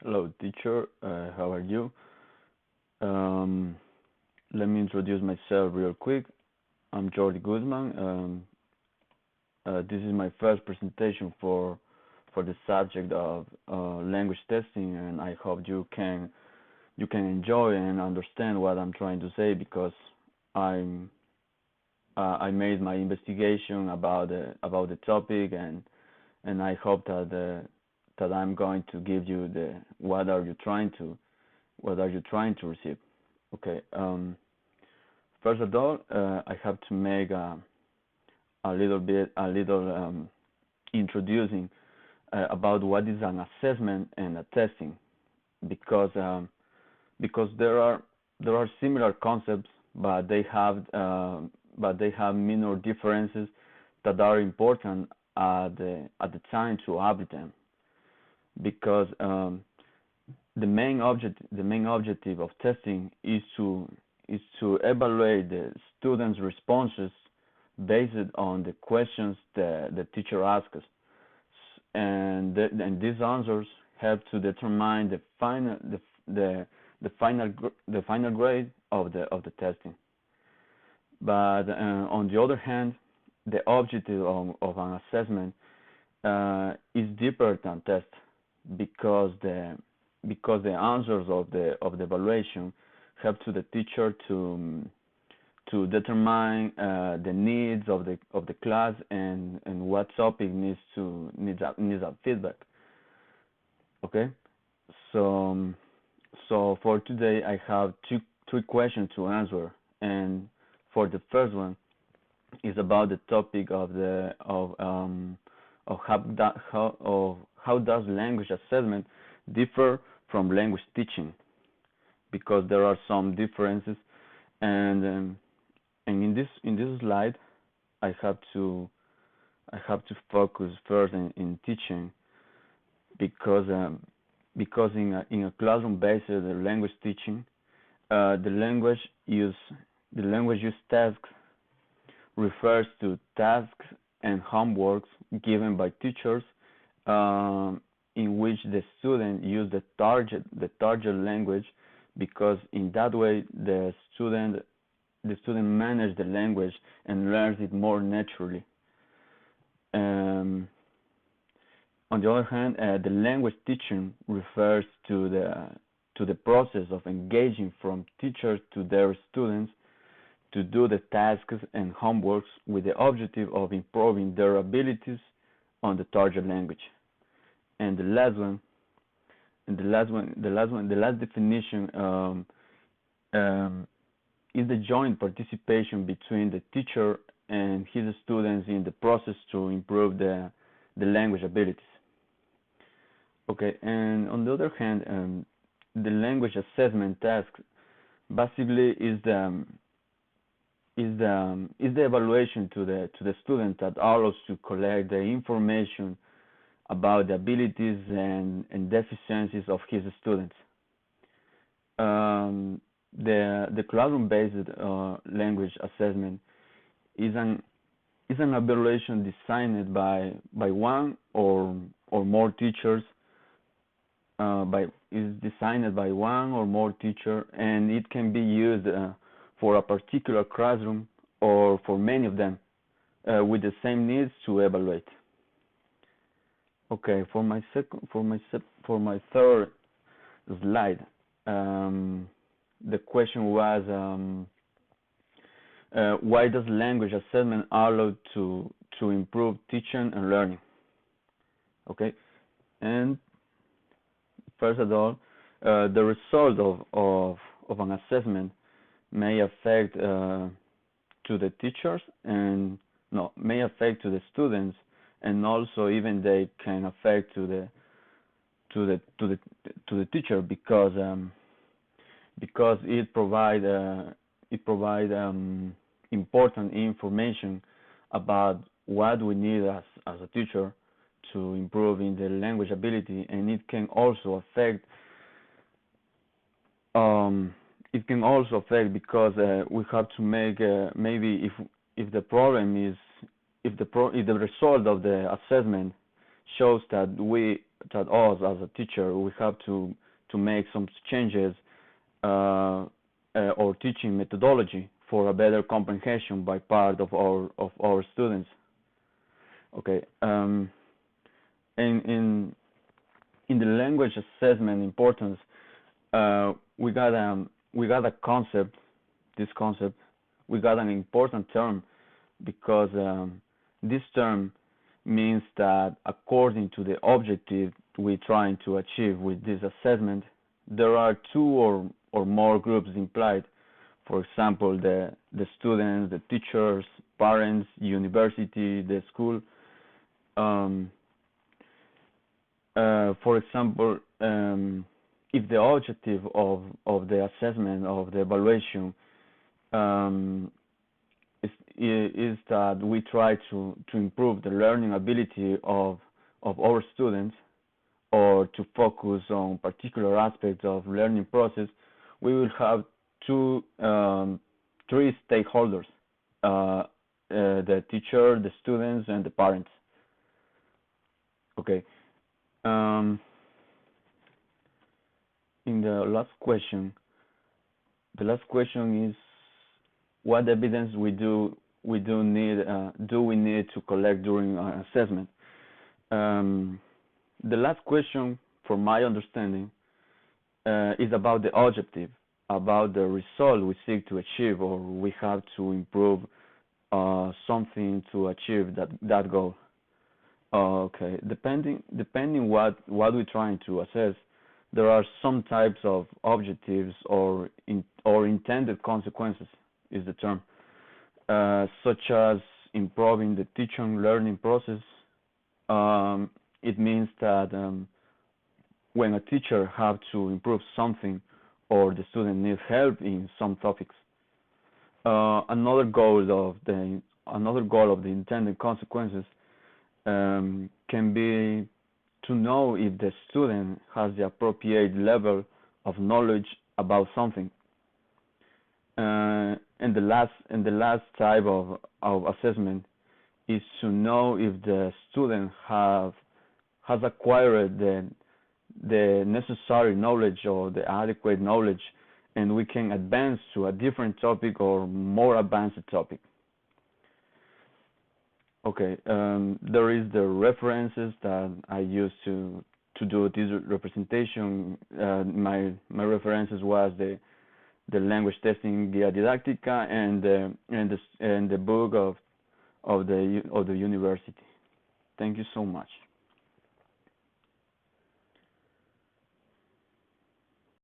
Hello, teacher. How are you? Um, Let me introduce myself real quick. I'm Jordi Guzman. This is my first presentation for the subject of language testing, and I hope you can enjoy and understand what I'm trying to say because I'm I made my investigation about the topic, and I hope that I'm going to give you the what are you trying to receive. Okay. First of all, I have to make a little introducing about what is an assessment and a testing, because there are similar concepts, but they have minor differences that are important at the time to apply them, because the main objective of testing is to evaluate the students' responses based on the questions the teacher asks us, and these answers help to determine the final grade of the testing. But on the other hand, the objective of an assessment is deeper than test, because the answers of the evaluation help to the teacher to determine the needs of the class, and what topic needs a feedback. Okay, so for today I have three questions to answer, and for the first one is about the topic of how does language assessment differ from language teaching, because there are some differences, and in this slide I have to I have to focus first in teaching, because in a classroom based language teaching, the language use tasks refers to tasks and homeworks given by teachers, in which the student use the target language, because in that way the student manages the language and learns it more naturally. Um, on the other hand, the language teaching refers to the process of engaging from teachers to their students to do the tasks and homeworks with the objective of improving their abilities on the target language. And the last definition, um, is the joint participation between the teacher and his students in the process to improve the language abilities. Okay, and on the other hand, the language assessment task basically is the evaluation to the student that allows to collect the information about the abilities and deficiencies of his students. Um, the classroom-based language assessment is an evaluation designed by one or more teachers, by is designed by one or more teacher, and it can be used for a particular classroom or for many of them, with the same needs to evaluate. Okay, for my third slide, um, the question was, why does language assessment allow to improve teaching and learning? Okay, and first of all, the result of an assessment may affect to the teachers, and no may affect to the students, and also even they can affect to the teacher, because it provide important information about what we need as a teacher to improve in the language ability, and um, it can also affect because we have to make, maybe if the problem is, if the result of the assessment shows that that us as a teacher we have to make some changes or teaching methodology for a better comprehension by part of our students. Okay. In the language assessment importance, we got a concept. This concept, we got an important term because this term means that according to the objective we're trying to achieve with this assessment, there are two or more groups implied. For example, the students, the teachers, parents, university, the school. Um, for example, if the objective of the assessment of the evaluation um, is that we try to improve the learning ability of our students or to focus on particular aspects of learning process, we will have three stakeholders: the teacher, the students, and the parents. Okay. Um, in the last question is what evidence do we need to collect during our assessment? Um, the last question, from my understanding, is about the objective, about the result we seek to achieve, or we have to improve something to achieve that goal. Okay, depending what we're trying to assess, there are some types of objectives or intended consequences is the term, such as improving the teaching learning process. It means that when a teacher have to improve something or the student needs help in some topics. Another goal of the intended consequences can be to know if the student has the appropriate level of knowledge about something. And the last type of assessment is to know if the student has acquired the necessary knowledge or the adequate knowledge, and we can advance to a different topic or more advanced topic. Okay, there is the references that I use to do this representation. My references was the language testing Guía Didáctica and the book of the university. Thank you so much.